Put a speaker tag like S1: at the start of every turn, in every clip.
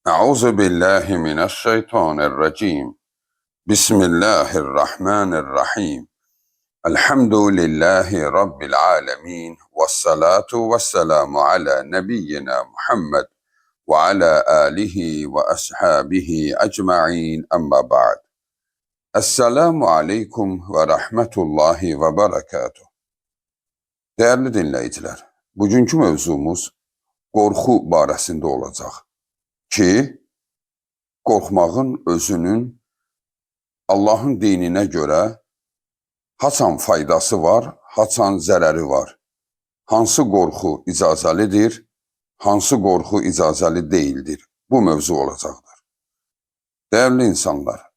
S1: Euzu billahi mineşşeytanirracim. Bismillahirrahmanirrahim. Elhamdülillahi Rabbil alemin. Vessalatu vesselamu ala nebiyyina Muhammed ve ala alihi ve ashabihi ecma'in amma ba'd. Esselamu aleyküm ve rahmetullahi ve berekatuhu. Değerli dinleyiciler, bugünkü mövzumuz qorxu barəsində olacaq ki, qorxmağın özünün Allahın dininə görə haçan faydası var, haçan zərəri var. Hansı qorxu icazəlidir, hansı qorxu icazəli deyildir. Bu mövzu olacaqdır. Değerli insanlar,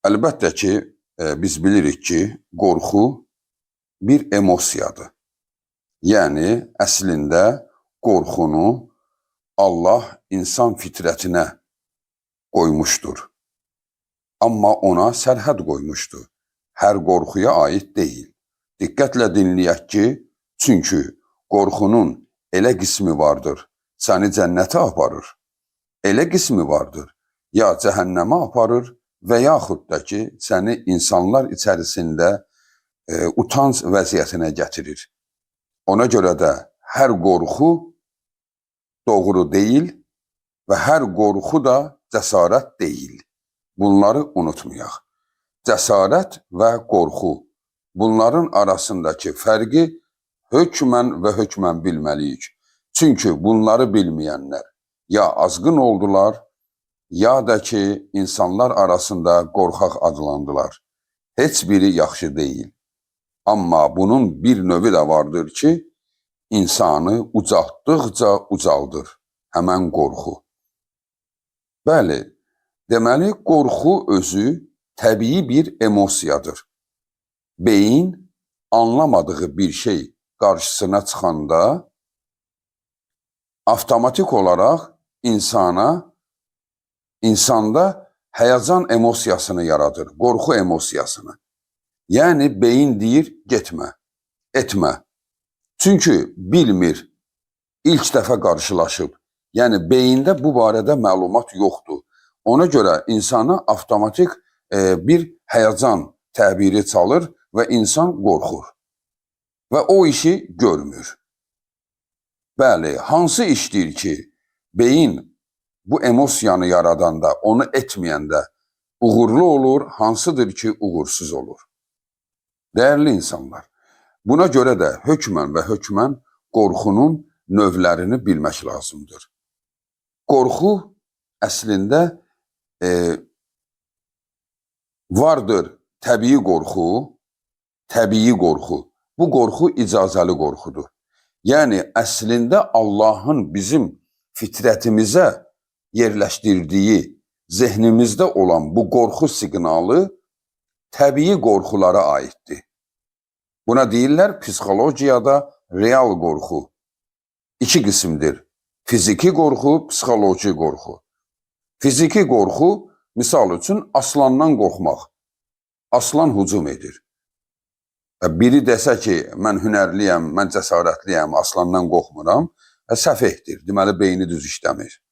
S1: əlbəttə ki, biz bilirik ki, qorxu bir emosiyadır. Yəni, əslində qorxunu Allah insan fitrətinə qoymuşdur. Amma ona sərhəd qoymuşdur. Hər qorxuya aid deyil. Diqqətlə dinləyək ki, çünki qorxunun elə qismi vardır, səni cənnətə aparır. Elə qismi vardır, ya cəhənnəmə aparır və yaxud da ki, səni insanlar içərisində utanc vəziyyətinə gətirir. Ona görə də hər qorxu doğru deyil və hər qorxu da cəsarət deyil. Bunları unutmayaq. Cəsarət və qorxu, bunların arasındakı fərqi hökmən və hökmən bilməliyik. Çünki bunları bilməyənlər ya azğın oldular, ya da ki, insanlar arasında qorxaq adlandılar. Heç biri yaxşı deyil. Amma bunun bir növü də vardır ki, insanı ucaltdıqca ucaldır. Həmən qorxu. Bəli, deməli, qorxu özü təbii bir emosiyadır. Beyin anlamadığı bir şey qarşısına çıxanda avtomatik olaraq insanda həyəcan emosiyasını yaradır, qorxu emosiyasını. Yəni, beyin deyir, getmə, etmə. Çünki bilmir, ilk dəfə qarşılaşıb. Yəni, beyində bu barədə məlumat yoxdur. Ona görə insana avtomatik bir həyəcan təbiri çalır və insan qorxur. Və o işi görmür. Bəli, hansı işdir ki, beyin bu emosiyanı yaradanda, onu etməyəndə uğurlu olur, hansıdır ki, uğursuz olur. Değerli insanlar, buna görə də hökmən və hökmən qorxunun növlərini bilmək lazımdır. Qorxu əslində vardır təbii qorxu. Bu qorxu icazəli qorxudur. Yəni, əslində Allahın bizim fitrətimizə yerləşdirdiyi zehnimizdə olan bu qorxu siqnalı təbii qorxulara aiddir. Buna deyirlər psixologiyada real qorxu. İki qismdir. Fiziki qorxu, psixoloji qorxu. Fiziki qorxu, misal üçün aslandan qorxmaq. Aslan hücum edir. Biri desə ki, mən hünərliyəm, mən cəsarətliyəm, aslandan qorxmuram, səfehdir. Deməli, beyni düz işləmir.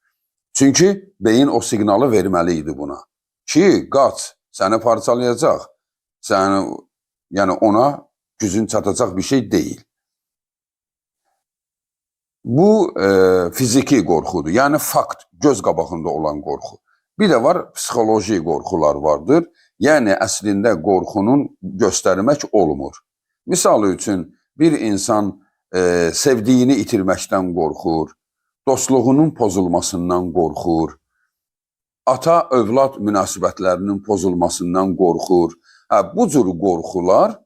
S1: Çünki beyin o siqnalı verməli idi buna. Ki, qaç, səni parçalayacaq. Yəni ona gücün çatacaq bir şey deyil. Bu fiziki qorxudur. Yəni fakt, göz qabağında olan qorxu. Bir də var, psixoloji qorxular vardır. Yəni əslində qorxunun göstərmək olmur. Misal üçün bir insan sevdiyini itirməkdən qorxur, dostluğunun pozulmasından qorxur, ata-övlad münasibətlərinin pozulmasından qorxur. Bu cür qorxular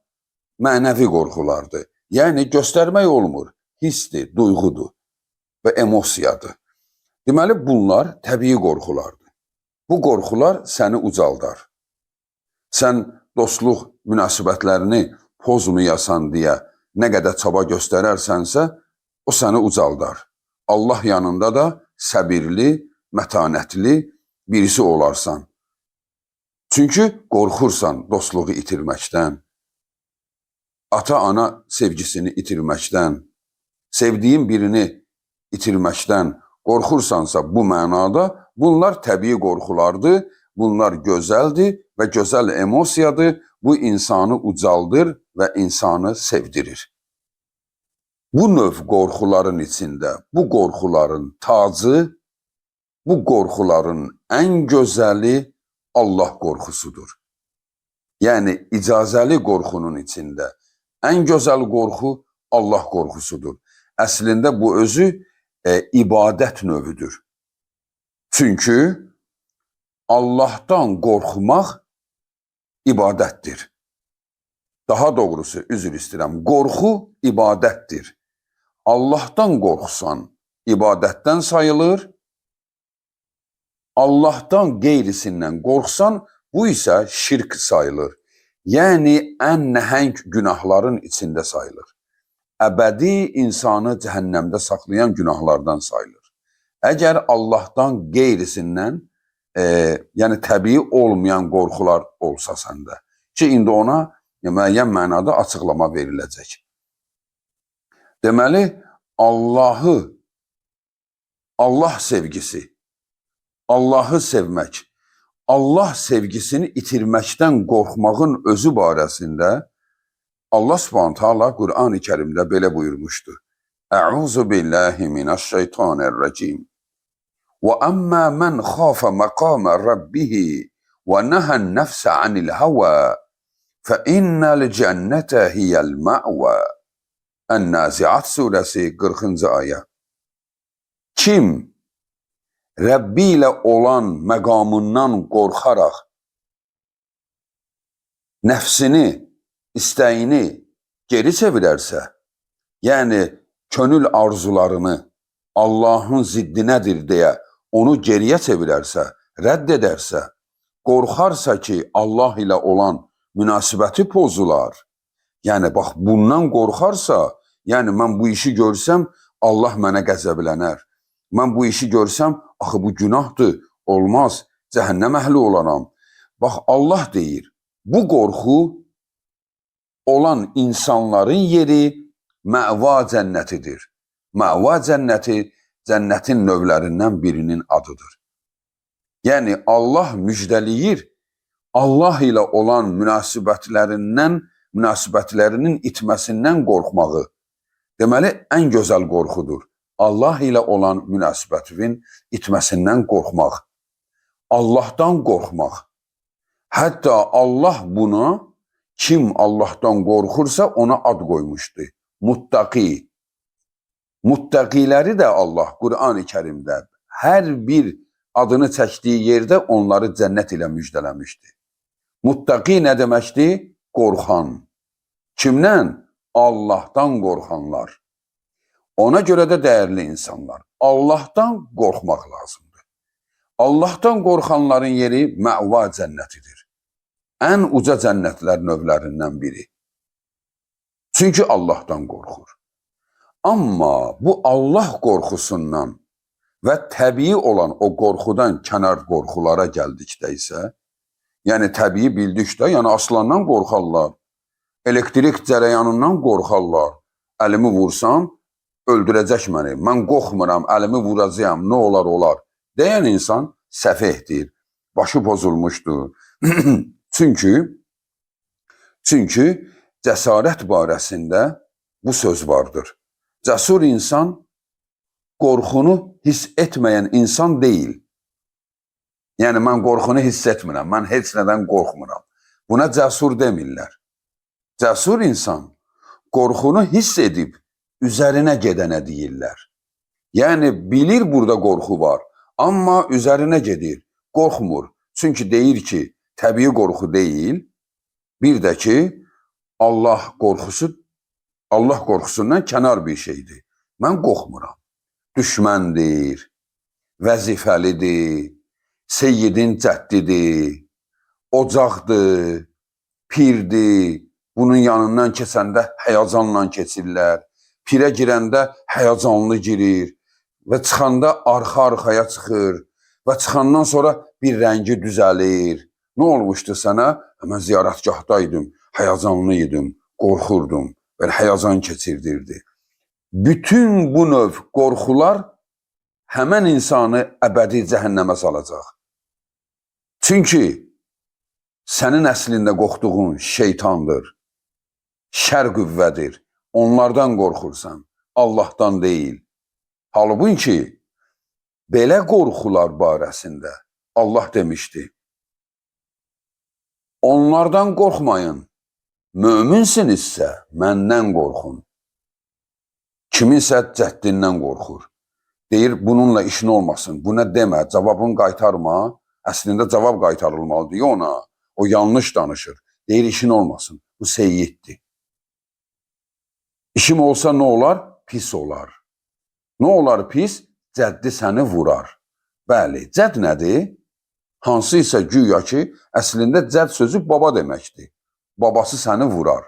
S1: mənəvi qorxulardır. Yəni göstərmək olmur, hissdir, duyğudur və emosiyadır. Deməli, bunlar təbii qorxulardır. Bu qorxular səni ucaldar. Sən dostluq münasibətlərini pozmayasan deyə nə qədər çaba göstərərsənsə, o səni ucaldar. Allah yanında da səbirli, mətanətli birisi olarsan. Çünki qorxursan dostluğu itirməkdən, ata-ana sevgisini itirməkdən, sevdiyin birini itirməkdən qorxursansa bu mənada bunlar təbii qorxulardır, bunlar gözəldir və gözəl emosiyadır. Bu insanı ucaldır və insanı sevdirir. Bu növ qorxuların içində, bu qorxuların tacı, bu qorxuların ən gözəli Allah qorxusudur. Yəni icazəli qorxunun içində ən gözəl qorxu Allah qorxusudur. Əslində bu özü ibadət növüdür. Çünki Allahdan qorxmaq ibadətdir. Daha doğrusu, üzr istəyirəm, qorxu ibadətdir. Allahdan qorxsan ibadətdən sayılır. Allahdan qeyrisindən qorxsan, bu isə şirk sayılır. Yəni, ən nəhəng günahların içində sayılır. Əbədi insanı cəhənnəmdə saxlayan günahlardan sayılır. Əgər Allahdan qeyrisindən, yəni təbii olmayan qorxular olsa səndə, ki, indi ona müəyyən mənada açıqlama veriləcək. Deməli, Allah sevgisi, Allahı sevmək, Allah sevgisini itirməkdən qorxmağın özü barəsində Allah Subhanahu taala Qur'an-ı Kərimdə belə buyurmuşdur. Əuzu billahi minəşşeytanirracim. Və əmmə mən xafə məqamə rabbihi və nəhən nəfsə anil havə fə innəl cənnətə hiyəl mə'və. Ən-Naziat surəsi 40-cı ayə. Kim Rəbbi ilə olan məqamından qorxaraq nəfsini, istəyini geri çevirərsə, yəni könül arzularını Allahın ziddinədir deyə onu geriyə çevirərsə, rədd edərsə, qorxarsa ki, Allah ilə olan münasibəti pozular, yəni bax bundan qorxarsa, yəni mən bu işi görsəm Allah mənə qəzəblənər. Mən bu işi görsəm, axı bu günahdır, olmaz, cəhənnəm əhli olaram. Bax Allah deyir, bu qorxu olan insanların yeri məva cənnətidir. Məva cənnəti cənnətin növlərindən birinin adıdır. Yəni Allah müjdəliyir, Allah ilə olan münasibətlərinin itməsindən qorxmağı. Deməli, ən gözəl qorxudur. Allah ilə olan münasibətin itməsindən qorxmaq. Allahdan qorxmaq. Hətta Allah buna, kim Allahdan qorxursa ona ad qoymuşdu. Muttaqi. Muttaqiləri də Allah Qur'an-ı Kərimdə hər bir adını çəkdiyi yerdə onları cənnət ilə müjdələmişdi. Muttaqi nə deməkdir? Qorxan. Kimdən? Allahdan qorxanlar. Ona görə də dəyərli insanlar, Allahdan qorxmaq lazımdır. Allahdan qorxanların yeri məva cənnətidir. Ən uca cənnətlər növlərindən biri. Çünki Allahdan qorxur. Amma bu Allah qorxusundan və təbii olan o qorxudan kənar qorxulara gəldikdə isə, yəni təbii bildikdə, yəni aslandan qorxarlar, elektrik cərəyanından qorxarlar, əlimi vursam, öldürəcək məni, mən qorxmuram, əlimi vuracağım, nə olar olar, deyən insan səfehdir, başı pozulmuşdur. Çünki cəsarət barəsində bu söz vardır. Cəsur insan qorxunu hiss etməyən insan deyil. Yəni, mən qorxunu hiss etmirəm, mən heç nədən qorxmuram. Buna cəsur demirlər. Cəsur insan qorxunu hiss edib, üzərinə gedənə deyirlər. Yəni, bilir burada qorxu var, amma üzərinə gedir, qorxmur. Çünki deyir ki, təbii qorxu deyil, bir də ki, Allah qorxusundan kənar bir şeydir. Mən qorxmuram. Düşməndir, vəzifəlidir, seyyidin cəddidir, ocaqdır, pirdir, bunun yanından keçəndə həyacanla keçirlər. Pirə girəndə həyacanlı girir və çıxanda arxa-arxaya çıxır və çıxandan sonra bir rəngi düzəlir. Nə olmuşdu sənə? Mən ziyarətgahdaydım, həyacanlıydım, qorxurdum, belə həyacan keçirdirdi. Bütün bu növ qorxular həmən insanı əbədi cəhənnəmə salacaq. Çünki sənin əslində qorxduğun şeytandır, şər qüvvədir. Onlardan qorxursan, Allahdan deyil. Halbuki belə qorxular barəsində Allah demişdi. Onlardan qorxmayın. Möminsinizsə məndən qorxun. Kiminsə cəddindən qorxur. Deyir, bununla işin olmasın. Bu nə demə, cavabını qaytarma. Əslində cavab qaytarılmalı diyor ona. O yanlış danışır. Deyir, işin olmasın. Bu seyyiddir. İşim olsa nə olar? Pis olar. Nə olar pis? Cəddi səni vurar. Bəli, cədd nədir? Hansı isə güya ki, əslində cədd sözü baba deməkdir. Babası səni vurar.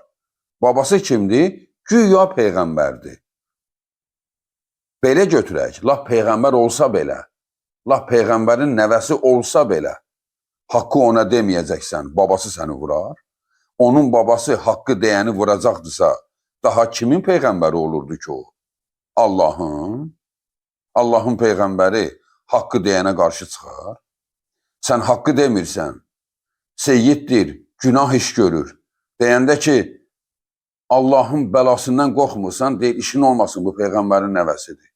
S1: Babası kimdir? Güya peyğəmbərdir. Belə götürək, laf peyğəmbər olsa belə, laf peyğəmbərin nəvəsi olsa belə, haqqı ona deməyəcəksən, babası səni vurar. Onun babası haqqı deyəni vuracaqdırsa, daha kimin peyğəmbəri olurdu ki o? Allahın. Allahın peyğəmbəri haqqı deyənə qarşı çıxar. Sən haqqı demirsən, seyyiddir, günah iş görür. Deyəndə ki, Allahın bəlasından qorxmursan, deyil, işin olmasın, bu peyğəmbərin nəvəsidir.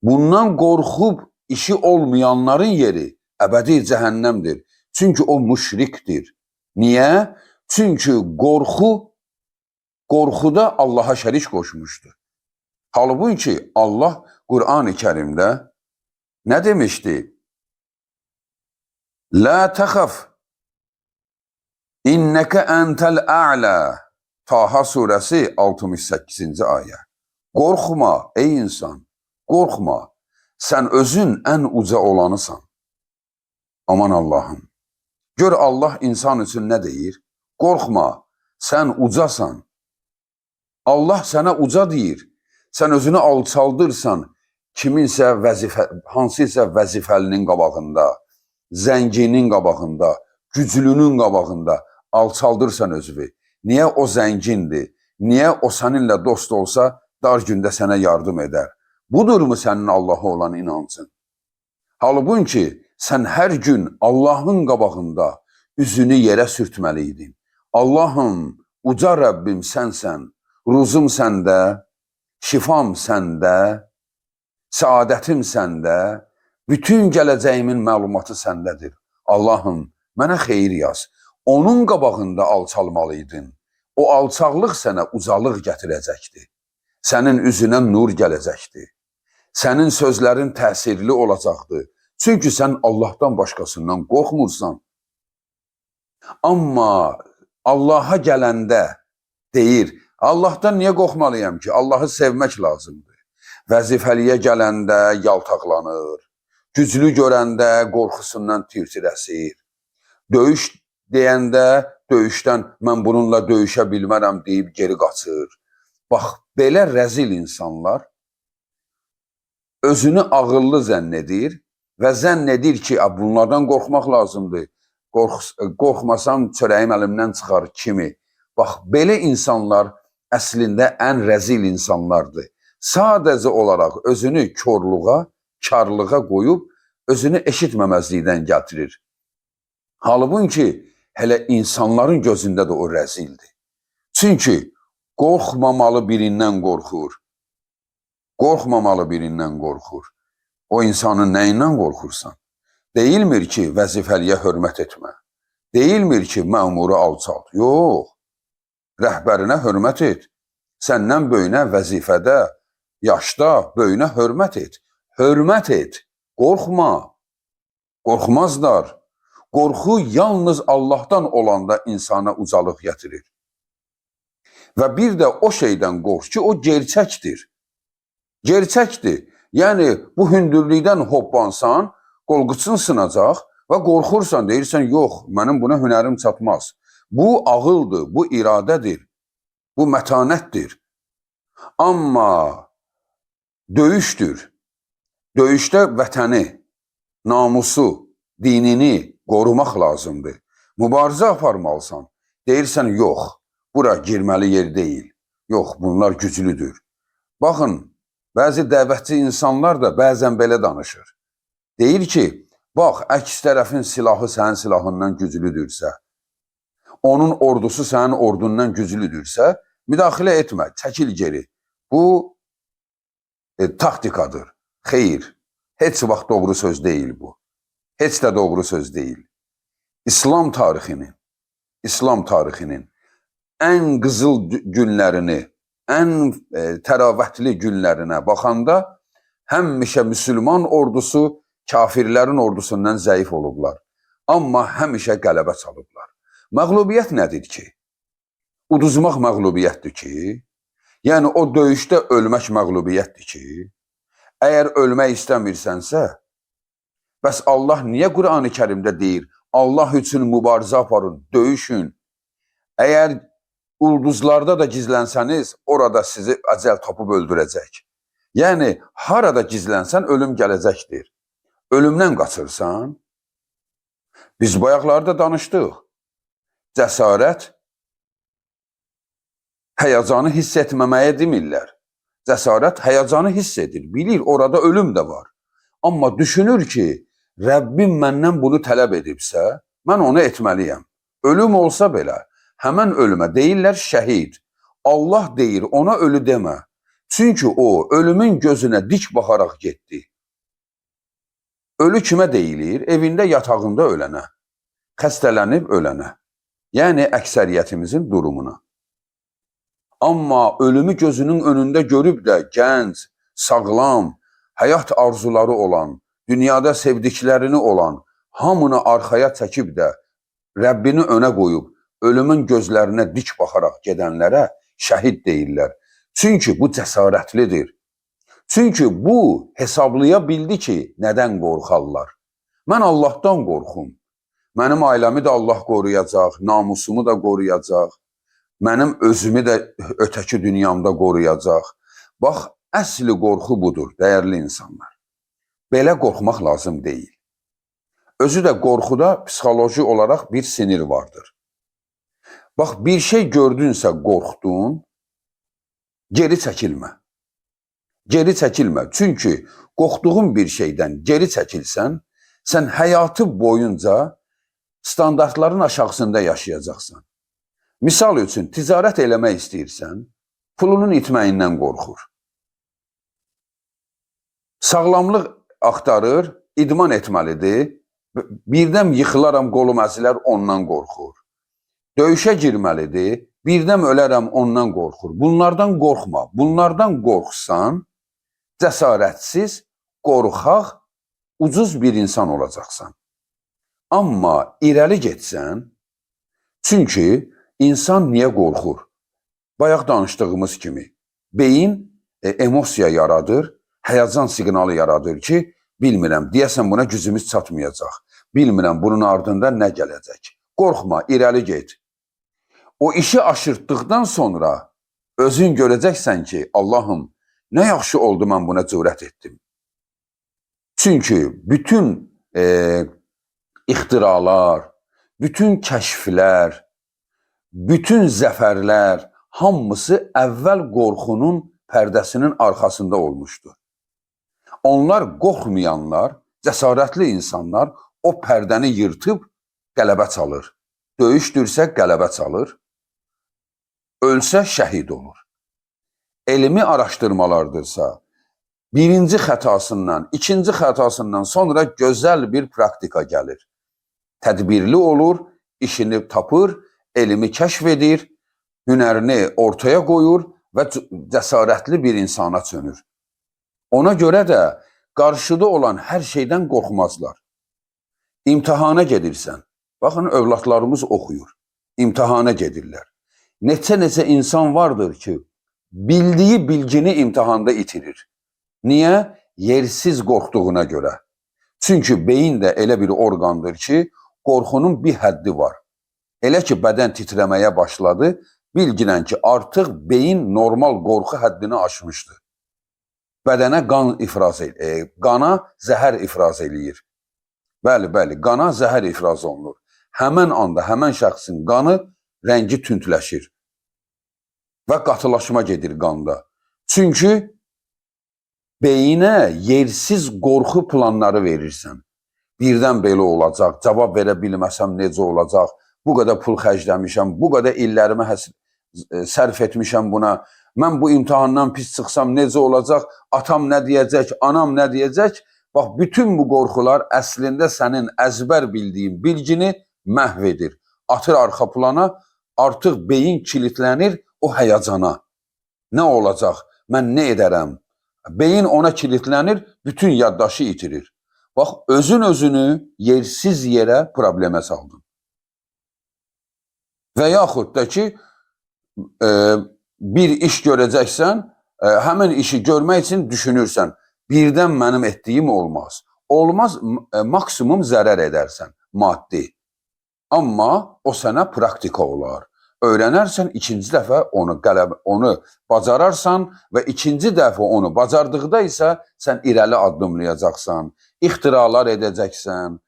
S1: Bundan qorxub işi olmayanların yeri əbədi cəhənnəmdir. Çünki o müşrikdir. Niyə? Çünki qorxuda Allaha şərik qoşmuşdur. Halbuki Allah Qur'an-ı Kərimdə nə demişdi? La təxaf innəkə əntəl ə'lə. Taha surəsi 68-ci ayə. Qorxma ey insan, qorxma. Sən özün ən uca olanısan. Aman Allahım. Gör Allah insan üçün nə deyir? Qorxma, sən ucasan. Allah sənə uca deyir. Sən özünü alçaldırsan, hansısa vəzifəlinin qabağında, zənginin qabağında, güclünün qabağında alçaldırsan özünü. Niyə o zəngindir? Niyə o səninlə dost olsa, dar gündə sənə yardım edər? Budurmu sənin Allaha olan inancın? Halbuki sən hər gün Allahın qabağında üzünü yerə sürtməliydin. Allahım, uca Rəbbim sənsən, ruzum səndə, şifam səndə, səadətim səndə, bütün gələcəyimin məlumatı səndədir. Allahım, mənə xeyir yaz. Onun qabağında alçalmalıydın. O alçaqlıq sənə ucalıq gətirəcəkdir. Sənin üzünə nur gələcəkdir. Sənin sözlərin təsirli olacaqdır. Çünki sən Allahdan başqasından qorxmursan. Amma Allaha gələndə deyir, Allahdan niyə qorxmalıyam ki? Allahı sevmək lazımdır. Vəzifəliyə gələndə yaltaqlanır. Güclü görəndə qorxusundan tir-tir əsir. Döyüş deyəndə döyüşdən mən bununla döyüşə bilmərəm deyib geri qaçır. Bax, belə rəzil insanlar özünü ağıllı zənn edir və zənn edir ki, bunlardan qorxmaq lazımdır. Qorxmasam çörəyim əlimdən çıxar kimi. Bax, belə insanlar əslində ən rəzil insanlardır. Sadəcə olaraq özünü körluğa, karlığa qoyub, özünü eşitməməzlikdən gətirir. Halbuki, hələ insanların gözündə də o rəzildir. Çünki qorxmamalı birindən qorxur. Qorxmamalı birindən qorxur. O insanın nəyindən qorxursan? Deyilmir ki, vəzifəliyə hörmət etmə. Deyilmir ki, məmuru alçalt. Yox, rəhbərinə hörmət et. Səndən böyünə vəzifədə, yaşda böyünə hörmət et. Hörmət et, qorxma. Qorxmazlar. Qorxu yalnız Allahdan olanda insana ucalıq gətirir. Və bir də o şeydən qorx ki, o gerçəkdir. Gerçəkdir. Yəni, bu hündürlükdən hoppansan, qolqıçın sınacaq və qorxursan, deyirsən, yox, mənim buna hünərim çatmaz. Bu ağıldır, bu iradədir, bu mətanətdir. Amma döyüşdür. Döyüşdə vətəni, namusu, dinini qorumaq lazımdır. Mübarizə aparmalısan. Deyirsən, yox, bura girməli yer deyil. Yox, bunlar güclüdür. Baxın, Bəzi dəvətçi insanlar da bəzən belə danışır. Deyir ki, bax, əks tərəfin silahı sənin silahından güclüdürsə, onun ordusu sənin ordundan güclüdürsə, müdaxilə etmə, çəkil geri. Bu taktikadır. Xeyr, heç vaxt doğru söz deyil bu. Heç də doğru söz deyil. İslam tarixinin ən qızıl günlərini, ən təravətli günlərinə baxanda həmişə müsəlman ordusu kafirlərin ordusundan zəif olublar. Amma həmişə qələbə çalıblar. Məğlubiyyət nədir ki? Uduzmaq məğlubiyyətdir ki? Yəni o döyüşdə ölmək məğlubiyyətdir ki? Əgər ölmək istəmirsənsə, bəs Allah niyə Qur'an-ı Kərimdə deyir, Allah üçün mübarizə aparın, döyüşün. Əgər ulduzlarda da gizlənsəniz, orada sizi əcəl tapıb öldürəcək. Yəni, harada gizlənsən, ölüm gələcəkdir. Ölümdən qaçırsan. Biz bayaqlarda danışdıq. Cəsarət, həyəcanı hiss etməməyə demirlər. Cəsarət həyəcanı hiss edir, bilir, orada ölüm də var. Amma düşünür ki, Rəbbim məndən bunu tələb edibsə, mən onu etməliyəm. Ölüm olsa belə, həmən ölümə deyirlər şəhid. Allah deyir, ona ölü demə. Çünki o, ölümün gözünə dik baxaraq getdi. Ölü kimə deyilir? Evində, yatağında ölənə. Xəstələnib ölənə. Yəni, əksəriyyətimizin durumuna. Amma ölümü gözünün önündə görüb də gənc, sağlam, həyat arzuları olan, dünyada sevdiklərini olan, hamını arxaya çəkib də Rəbbini önə qoyub, ölümün gözlərinə dik baxaraq gedənlərə şəhid deyirlər. Çünki bu cəsarətlidir. Çünki bu hesablaya bildi ki, nədən qorxarlar. Mən Allahdan qorxum. Mənim ailəmi də Allah qoruyacaq, namusumu da qoruyacaq. Mənim özümü də ötəki dünyamda qoruyacaq. Bax, əsli qorxu budur, dəyərli insanlar. Belə qorxmaq lazım deyil. Özü də qorxuda psixoloji olaraq bir sinir vardır. Bax, bir şey gördünsə qorxdun, geri çəkilmə. Geri çəkilmə. Çünki qorxduğun bir şeydən geri çəkilsən, sən həyatı boyunca standartların aşağısında yaşayacaqsan. Misal üçün, ticarət eləmək istəyirsən, pulunun itməyindən qorxur. Sağlamlıq axtarır, idman etməlidir, birdən yıxılaram, qolum əzilər, ondan qorxur. Döyüşə girməlidir, birdən ölərəm, ondan qorxur. Bunlardan qorxma. Bunlardan qorxsan, cəsarətsiz, qorxaq, ucuz bir insan olacaqsan. Amma irəli getsən, çünki insan niyə qorxur? Bayaq danışdığımız kimi, beyin emosiya yaradır, həyəcan siqnalı yaradır ki, bilmirəm, deyəsən buna gücümüz çatmayacaq. Bilmirəm, bunun ardında nə gələcək. Qorxma, irəli get. O işi aşırtdıqdan sonra özün görəcəksən ki, Allahım, nə yaxşı oldu mən buna cürət etdim. Çünki bütün ixtiralar, bütün kəşflər, bütün zəfərlər, hamısı əvvəl qorxunun pərdəsinin arxasında olmuşdur. Onlar qorxmayanlar, cəsarətli insanlar o pərdəni yırtıb qələbə çalır. Döyüşdürsə qələbə çalır, ölsə şəhid olur. Elmi araşdırmalardırsa, birinci xətasından, ikinci xətasından sonra gözəl bir praktika gəlir. Tədbirli olur, işini tapır, elmi kəşf edir, hünərini ortaya qoyur və cəsarətli bir insana çönür. Ona görə də qarşıda olan hər şeydən qorxmazlar. İmtihana gedirsən, baxın, övladlarımız oxuyur, imtihana gedirlər. Neçə insan vardır ki, bildiyi bilgini imtihanda itirir. Niyə? Yersiz qorxduğuna görə. Çünki beyin də elə bir orqandır ki, qorxunun bir həddi var. Elə ki, bədən titrəməyə başladı, bilginən ki, artıq beyin normal qorxu həddini aşmışdı. Bədənə qana zəhər ifraz eləyir. Bəli, qana zəhər ifraz olunur. Həmən anda, həmən şəxsin qanı rəngi tündləşir və qatılaşma gedir qanda. Çünki beyinə yersiz qorxu planları verirsən. Birdən belə olacaq, cavab verə bilməsəm necə olacaq, bu qədər pul xərcləmişəm, bu qədər illərimi sərf etmişəm buna, mən bu imtahandan pis çıxsam necə olacaq, atam nə deyəcək, anam nə deyəcək? Bax, bütün bu qorxular əslində sənin əzbər bildiyin bilgini məhv edir. Atır arxa plana, artıq beyin kilitlənir o həyəcana. Nə olacaq, mən nə edərəm? Beyin ona kilitlənir, bütün yaddaşı itirir. Bax, özünü yersiz yerə problemə saldın. Və yaxud da ki, bir iş görəcəksən, həmin işi görmək üçün düşünürsən, birdən mənim etdiyim olmaz. Olmaz, maksimum zərər edərsən, maddi. Amma o sənə praktika olar. Öyrənərsən, ikinci dəfə onu bacararsan və ikinci dəfə onu bacardıqda isə sən irəli addımlayacaqsan, ixtiralar edəcəksən,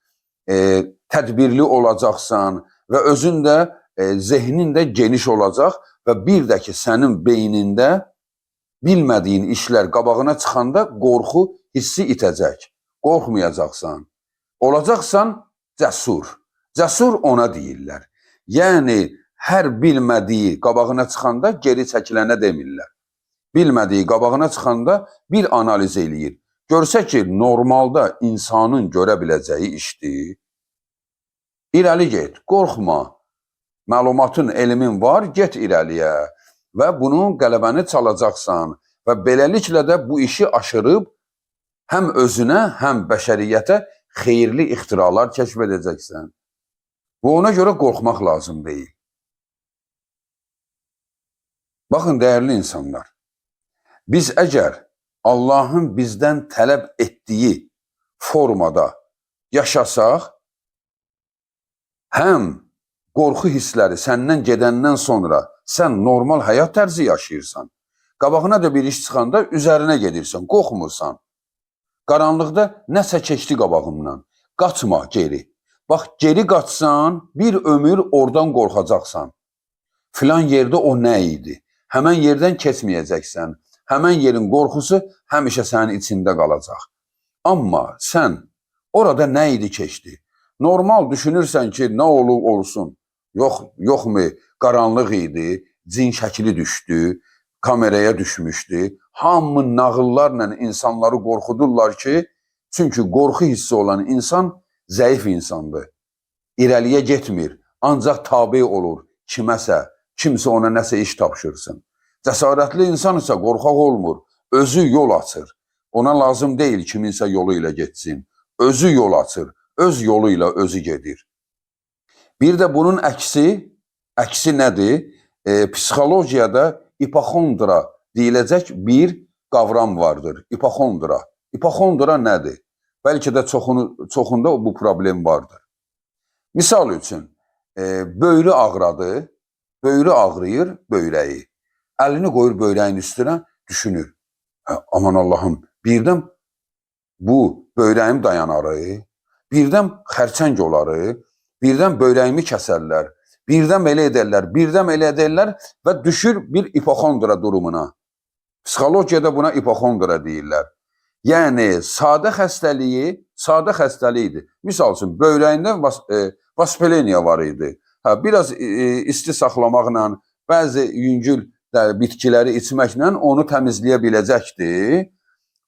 S1: tədbirli olacaqsan və özün də zehnin də geniş olacaq və bir də ki, sənin beynində bilmədiyin işlər qabağına çıxanda qorxu hissi itəcək. Qorxmayacaqsan. Olacaqsan cəsur. Cəsur ona deyirlər. Yəni, hər bilmədiyi qabağına çıxanda geri çəkilənə demirlər. Bilmədiyi qabağına çıxanda bir analiz eləyir. Görsə ki, normalda insanın görə biləcəyi işdir. İrəli get, qorxma. Məlumatın, elmin var, get irəliyə və bunun qələbəni çalacaqsan və beləliklə də bu işi aşırıb həm özünə, həm bəşəriyyətə xeyirli ixtiralar kəşf edəcəksən. Və ona görə qorxmaq lazım deyil. Baxın, dəyərli insanlar, biz əgər Allahın bizdən tələb etdiyi formada yaşasaq, həm qorxu hissləri səndən gedəndən sonra sən normal həyat tərzi yaşayırsan, qabağına da bir iş çıxanda üzərinə gedirsən, qorxmursan. Qaranlıqda nəsə keçdi qabağımdan, qaçma geri. Bax, geri qaçsan, bir ömür oradan qorxacaqsan. Filan yerdə o nə idi? Həmən yerdən keçməyəcəksən. Həmən yerin qorxusu həmişə sənin içində qalacaq. Amma sən orada nə idi keçdi? Normal düşünürsən ki, nə olub olsun. Yoxmu, qaranlıq idi, cin şəkili düşdü, kameraya düşmüşdü. Hamı nağıllarla insanları qorxudurlar ki, çünki qorxu hissi olan insan zəif insandır. İrəliyə getmir, ancaq tabi olur kiməsə, kimsə ona nəsə iş tapşırsın. Cəsarətli insan isə qorxaq olmur, özü yol açır. Ona lazım deyil kiminsə yolu ilə getsin. Özü yol açır, öz yolu ilə özü gedir. Bir də bunun əksi nədir? Psixologiyada ipoxondra deyiləcək bir qavram vardır. İpoxondra. İpoxondra nədir? Bəlkə də çoxunda bu problem vardır. Misal üçün, böyrü ağrıdı, böyrü ağrıyır böyrəyi. Əlini qoyur böyrəyin üstünə, düşünür. Aman Allahım, birdən bu böyrəyim dayanarı, birdən xərçəng oları, birdən böyrəyimi kəsərlər, birdən elə edərlər və düşür bir ipoxondra durumuna. Psixologiyada buna ipoxondra deyirlər. Yəni, sadə xəstəlikdir. Misal üçün, böyrəyində vaspeleniya var idi. Biraz isti saxlamaqla, bəzi yüngül bitkiləri içməklə onu təmizləyə biləcəkdir.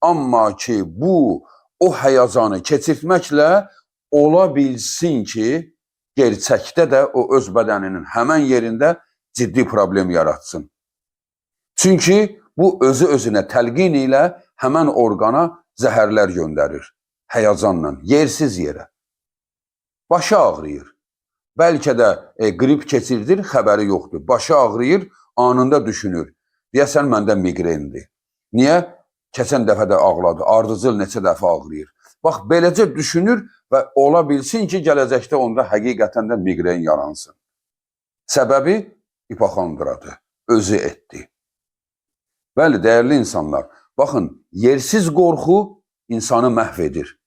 S1: Amma ki, bu, o həyəcanı keçirtməklə ola bilsin ki, gerçəkdə də o öz bədəninin həmən yerində ciddi problem yaratsın. Çünki bu özü-özünə təlqin ilə həmən orqana zəhərlər göndərir. Həyəcanla, yersiz yerə. Başı ağrıyır. Bəlkə də qrip keçirdir, xəbəri yoxdur. Başı ağrıyır, anında düşünür. Deyəsən, məndə migrendir. Niyə? Keçən dəfə də ağladı, ardıcıl neçə dəfə ağrıyır. Bax, beləcə düşünür və ola bilsin ki, gələcəkdə onda həqiqətən də migren yaransın. Səbəbi ipoxondradır, özü etdi. Bəli, dəyərli insanlar, baxın, yersiz qorxu insanı məhv edir.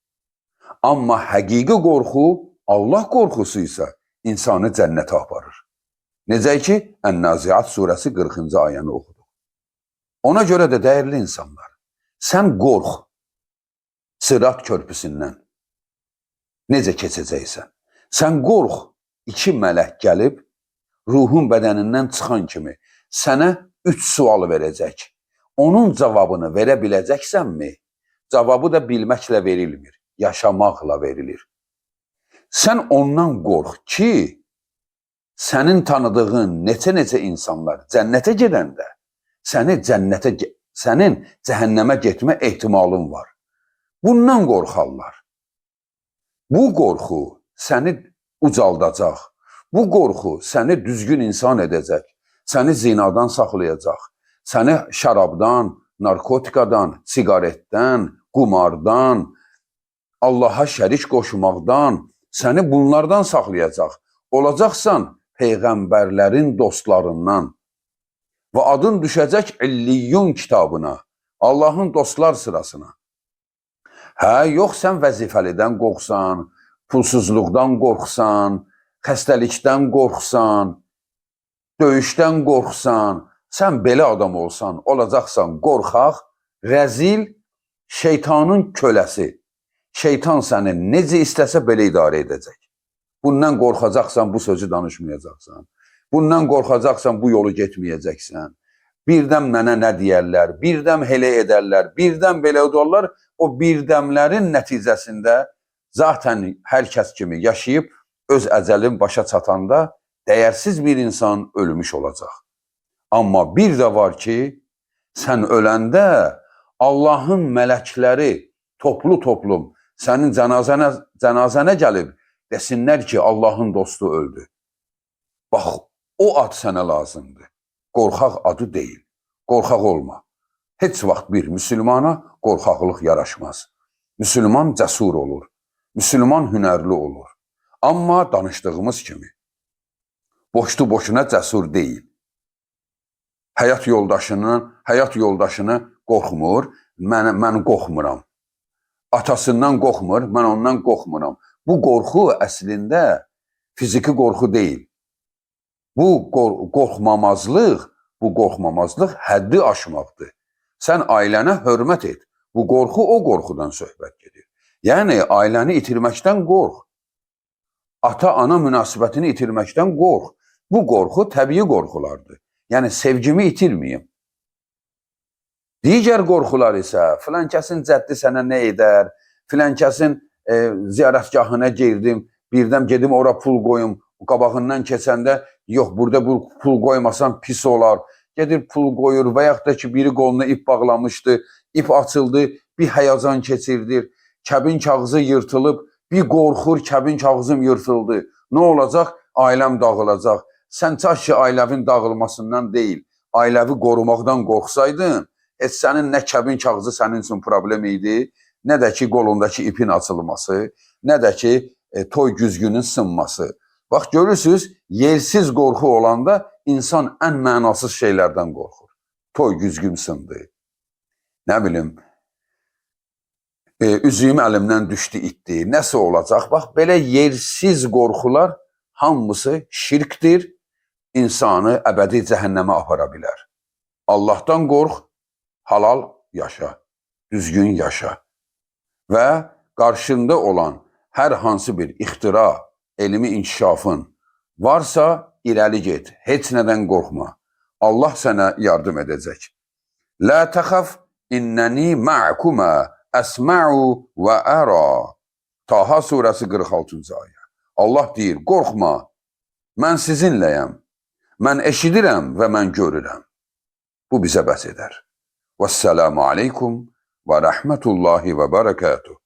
S1: Amma həqiqi qorxu, Allah qorxusu isə insanı cənnətə aparır. Necə ki, Ən-Naziat surəsi 40-cı ayəni oxuduq. Ona görə də dəyərli insanlar, Sən qorx Sırat körpüsündən necə keçəcəksən. Sən qorx, iki mələk gəlib ruhun bədənindən çıxan kimi sənə 3 sual verəcək. Onun cavabını verə biləcəksənmi? Cavabı da bilməklə verilmir, yaşamaqla verilir. Sən ondan qorx ki, sənin tanıdığın neçə insanlar cənnətə gedəndə sənin cəhənnəmə getmə ehtimalın var. Bundan qorxarlar. Bu qorxu səni ucaldacaq. Bu qorxu səni düzgün insan edəcək. Səni zinadan saxlayacaq. Səni şərabdan, narkotikadan, sigaretdən, qumardan, Allaha şərik qoşmaqdan, səni bunlardan saxlayacaq. Olacaqsan peyğəmbərlərin dostlarından və adın düşəcək İlliyyun kitabına, Allahın dostlar sırasına. Hə, yox sən vəzifəlidən qorxsan, pulsuzluqdan qorxsan, xəstəlikdən qorxsan, döyüşdən qorxsan, sən belə adam olsan, olacaqsan qorxaq, rəzil, şeytanın köləsi. Şeytan səni necə istəsə belə idarə edəcək. Bundan qorxacaqsan, bu sözü danışmayacaqsan. Bundan qorxacaqsan, bu yolu getməyəcəksən. Birdən mənə nə deyərlər, birdən elə edərlər, birdən belə edərlər. O birdəmlərin nəticəsində zaten hər kəs kimi yaşayıb öz əcəlin başa çatanda dəyərsiz bir insan ölmüş olacaq. Amma bir də var ki, sən öləndə Allahın mələkləri toplu-toplum sənin cənazənə gəlib desinlər ki, Allahın dostu öldü. Bax, o ad sənə lazımdır. Qorxaq adı deyil. Qorxaq olma. Heç vaxt bir müsəlmana qorxaqlıq yaraşmaz. Müsəlman cəsur olur. Müsəlman hünərli olur. Amma danışdığımız kimi boşdu boşuna cəsur deyil. Həyat yoldaşını qorxmur, mən qorxmuram. Atasından qorxmur, mən ondan qorxmuram. Bu qorxu əslində fiziki qorxu deyil. Bu qorxmamazlıq həddi aşmaqdır. Sən ailənə hörmət et. Bu qorxu o qorxudan söhbət gedir. Yəni, ailəni itirməkdən qorx. Ata-ana münasibətini itirməkdən qorx. Bu qorxu təbii qorxulardır. Yəni, sevgimi itirməyim. Digər qorxular isə filan kəsin cəddi sənə nə edər, filan kəsin ziyarətgahına girdim, birdən gedim ora pul qoyum, qabağından keçəndə, yox, burada bu pul qoymasan pis olar. Gedir pul qoyur və yaxud da ki, biri qoluna ip bağlamışdı, ip açıldı, bir həyəcan keçirdir, kəbin kağızı yırtılıb, bir qorxur, kəbin kağızım yırtıldı. Nə olacaq? Ailəm dağılacaq. Sən çaş ki, ailəvin dağılmasından deyil, ailəvi qorumaqdan qorxsaydın, sənin nə kəbin kağızı sənin üçün problem idi, nə də ki, qolundakı ipin açılması, nə də ki, toy güzgünün sınması. Bax, görürsünüz, yersiz qorxu olanda insan ən mənasız şeylərdən qorxur. Toy güzgün sındı. Nə bilim, üzüyüm əlimdən düşdü, itdi, nəsə olacaq. Bax, belə yersiz qorxular hamısı şirkdir, insanı əbədi cəhənnəmə apara bilər. Allahdan qorx, halal yaşa, düzgün yaşa və qarşında olan hər hansı bir ixtira, elmi inkişafın varsa irəli get, heç nədən qorxma. Allah sənə yardım edəcək. La təxaf innəni ma'kumə əsma'u və əra. Taha surəsi 46-cı ayə. Allah deyir, qorxma, mən sizinləyəm, mən eşidirəm və mən görürəm. Bu bizə bəs edər. Vəssalamu aleykum və rəhmətullahi və bərəkatuhu.